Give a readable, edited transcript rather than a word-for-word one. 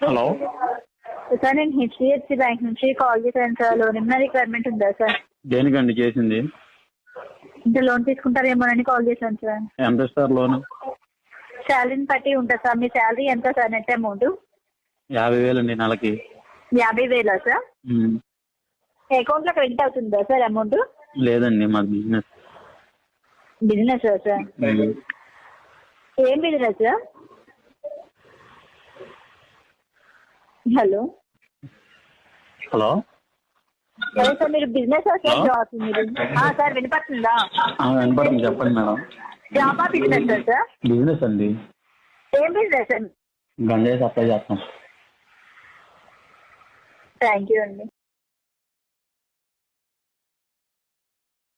Hello sir నేను HDFC bank నుంచి call చేశాను సార్. లోన్ ఏమైనా రిక్వైర్మెంట్ ఉందా సార్? దేనికండి చేసింది? ఇంకా లోన్ తీసుకుంటారేమోనని కాల్ చేశాను సార్. ఎంత ఇస్తారు లోన్? శాలరీని బట్టి ఉంటుంది సార్. మీ శాలరీ ఎంత సార్? నెట్ అమౌంట్ 50,000 అండి నెలకి. 50,000 సార్? అకౌంట్లో క్రెడిట్ అవుతుందా సార్ అమౌంట్? లేదండి మాది బిజినెస్. Business sir? ఏం బిజినెస్ సార్? హలో హలో సరే సార్, మీరు బిజినెస్ సార్ జాబ్ మీరు? సార్ వినపడుతుందా? వినపడుతుంది, చెప్పండి మేడం. జాబా బిజినెస్ సార్? బిజినెస్ అండి. ఏం బిజినెస్ అండి? గంజాయి సప్లై చేస్తాం. థ్యాంక్ యూ అండి.